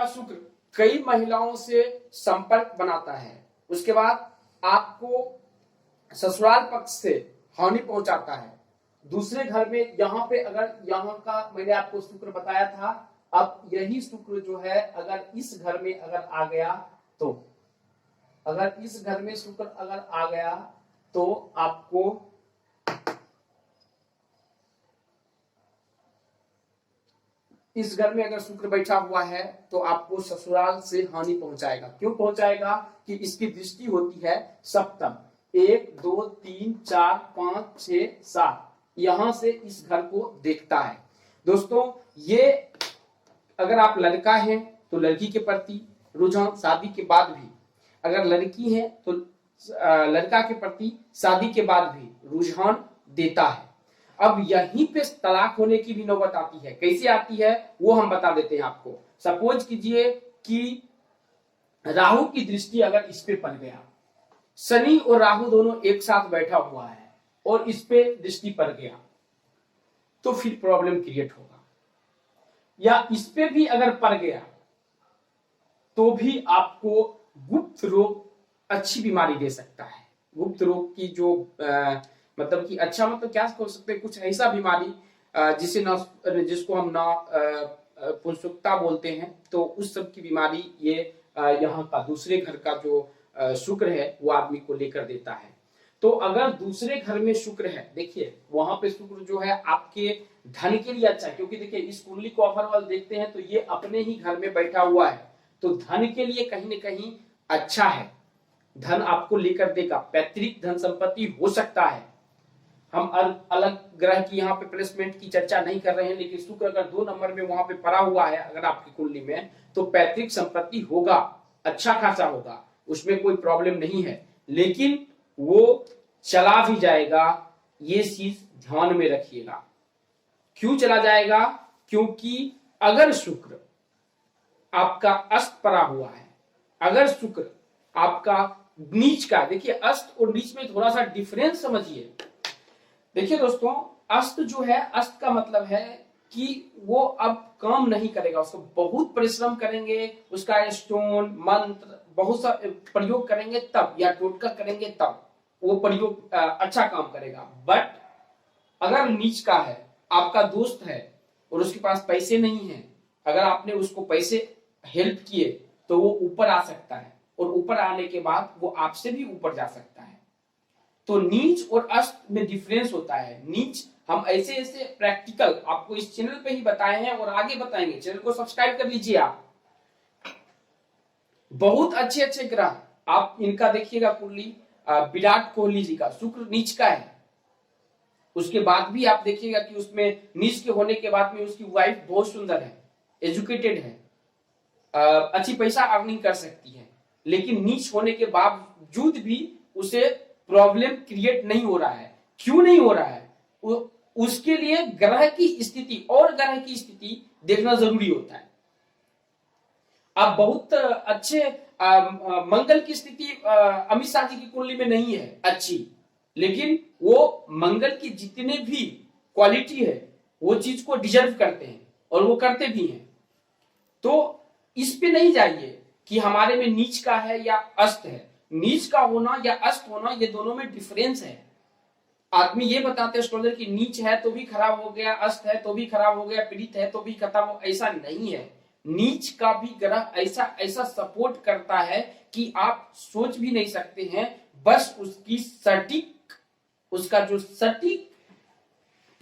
आपका शुक्र कई महिलाओं से संपर्क बनाता है, उसके बाद आपको ससुराल पक्ष से हानि पहुंचाता है, दूसरे घर में यहाँ पे अगर यहाँ का मैंने आपको शुक्र बताया था, अब यही शुक्र जो है अगर इस घर में अगर आ गया तो अगर इस घर में शुक्र अगर आ गया तो आपको इस घर में अगर शुक्र बैठा हुआ है तो आपको ससुराल से हानि पहुंचाएगा। क्यों पहुंचाएगा कि इसकी दृष्टि होती है सप्तम, 1 2 3 4 5 6 7, यहां से इस घर को देखता है। दोस्तों ये अगर आप लड़का हैं तो लड़की के प्रति रुझान शादी के बाद भी, अगर लड़की है तो लड़का के प्रति शादी के बाद भी रुझान देता है। अब यहीं पे तलाक होने की भी नौबत आती है। कैसे आती है वो हम बता देते हैं आपको। सपोज कीजिए कि राहु की दृष्टि अगर इस पे पड़ गया, शनि और राहु दोनों एक साथ बैठा हुआ है और इस पे दृष्टि पड़ गया तो फिर प्रॉब्लम क्रिएट होगा। या इस पे भी अगर पड़ गया तो भी आपको गुप्त रोग अच्छी बीमारी दे सकता है। गुप्त रोग की जो मतलब कि अच्छा मतलब क्या कह सकते हैं, कुछ ऐसा बीमारी जिसको हम पुंसुकता बोलते हैं, तो उस सब की बीमारी ये यहाँ का दूसरे घर का जो शुक्र है वो आदमी को लेकर देता है। तो अगर दूसरे घर में शुक्र है, देखिए वहां पे शुक्र जो है आपके धन के लिए अच्छा है, क्योंकि देखिए इस कुंडली को ओवरऑल देखते हैं तो ये अपने ही घर में बैठा हुआ है, तो धन के लिए कहीं ना कहीं अच्छा है, धन आपको लेकर देगा। पैतृक धन संपत्ति हो सकता है। हम अलग ग्रह की यहाँ पे प्लेसमेंट की चर्चा नहीं कर रहे हैं, लेकिन शुक्र अगर 2 नंबर में वहां पे पड़ा हुआ है अगर आपकी कुंडली में, तो पैतृक संपत्ति होगा, अच्छा खासा होगा, उसमें कोई प्रॉब्लम नहीं है। लेकिन वो चला भी जाएगा, ये चीज ध्यान में रखिएगा। क्यों चला जाएगा? क्योंकि अगर शुक्र आपका अस्त पड़ा हुआ है, अगर शुक्र आपका नीच का, देखिए अस्त और नीच में थोड़ा सा डिफरेंस समझिए। देखिए दोस्तों, अस्त जो है, अस्त का मतलब है कि वो अब काम नहीं करेगा, उसको बहुत परिश्रम करेंगे, उसका स्टोन मंत्र बहुत सा प्रयोग करेंगे तब, या टोटका करेंगे तब वो प्रयोग अच्छा काम करेगा। बट अगर नीच का है, आपका दोस्त है और उसके पास पैसे नहीं है, अगर आपने उसको पैसे हेल्प किए तो वो ऊपर आ सकता है, और ऊपर आने के बाद वो आपसे भी ऊपर जा सकता है। तो नीच और अस्त में डिफरेंस होता है। नीच हम ऐसे ऐसे प्रैक्टिकल आपको इस चैनल पे ही बताए हैं और आगे बताएंगे। चैनल को सब्सक्राइब कर लीजिए। आप बहुत अच्छे अच्छे ग्रह आप इनका देखिएगा कुंडली, विराट कोहली जी का शुक्र नीच का है, उसके बाद भी आप देखिएगा कि उसमें नीच के होने के बाद में उसकी वाइफ बहुत सुंदर है, एजुकेटेड है, अच्छी पैसा अर्निंग कर सकती है, लेकिन नीच होने के बावजूद भी उसे प्रॉब्लम क्रिएट नहीं हो रहा है। क्यों नहीं हो रहा है? उसके लिए ग्रह की स्थिति और ग्रह की स्थिति देखना जरूरी होता है। अब बहुत अच्छे मंगल की स्थिति अमित शाह जी की कुंडली में नहीं है अच्छी, लेकिन वो मंगल की जितने भी क्वालिटी है वो चीज को डिजर्व करते हैं और वो करते भी हैं। तो इस पे नहीं जाइए कि हमारे में नीच का है या अस्त है। नीच का होना या अस्त होना, ये दोनों में डिफरेंस है। आदमी ये बताते हैं एस्ट्रोलॉजर की नीच है तो भी खराब हो गया, अस्त है तो भी खराब हो गया, पीड़ित है तो भी खत्म हो, ऐसा नहीं है। नीच का भी ग्रह ऐसा ऐसा सपोर्ट करता है कि आप सोच भी नहीं सकते हैं। बस उसकी सटीक, उसका जो सटीक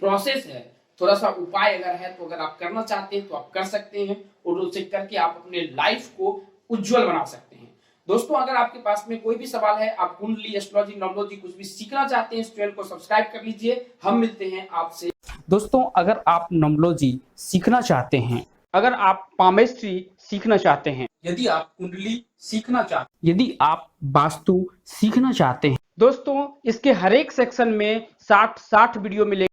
प्रोसेस है, थोड़ा सा उपाय अगर है तो अगर आप करना चाहते हैं तो आप कर सकते हैं, और उसे करके आप अपने लाइफ को उज्जवल बना सकते हैं। दोस्तों, अगर आपके पास में कोई भी सवाल है, आप कुंडली, एस्ट्रोलॉजी, न्यूमरोलॉजी कुछ भी सीखना चाहते हैं, इस चैनल को सब्सक्राइब कर लीजिए। हम मिलते हैं आपसे। दोस्तों, अगर आप न्यूमरोलॉजी सीखना चाहते हैं, अगर आप पामेस्ट्री सीखना चाहते हैं, यदि आप कुंडली सीखना चाहते हैं, यदि आप वास्तु सीखना चाहते हैं, दोस्तों इसके हर एक सेक्शन में 60 वीडियो मिलेंगे।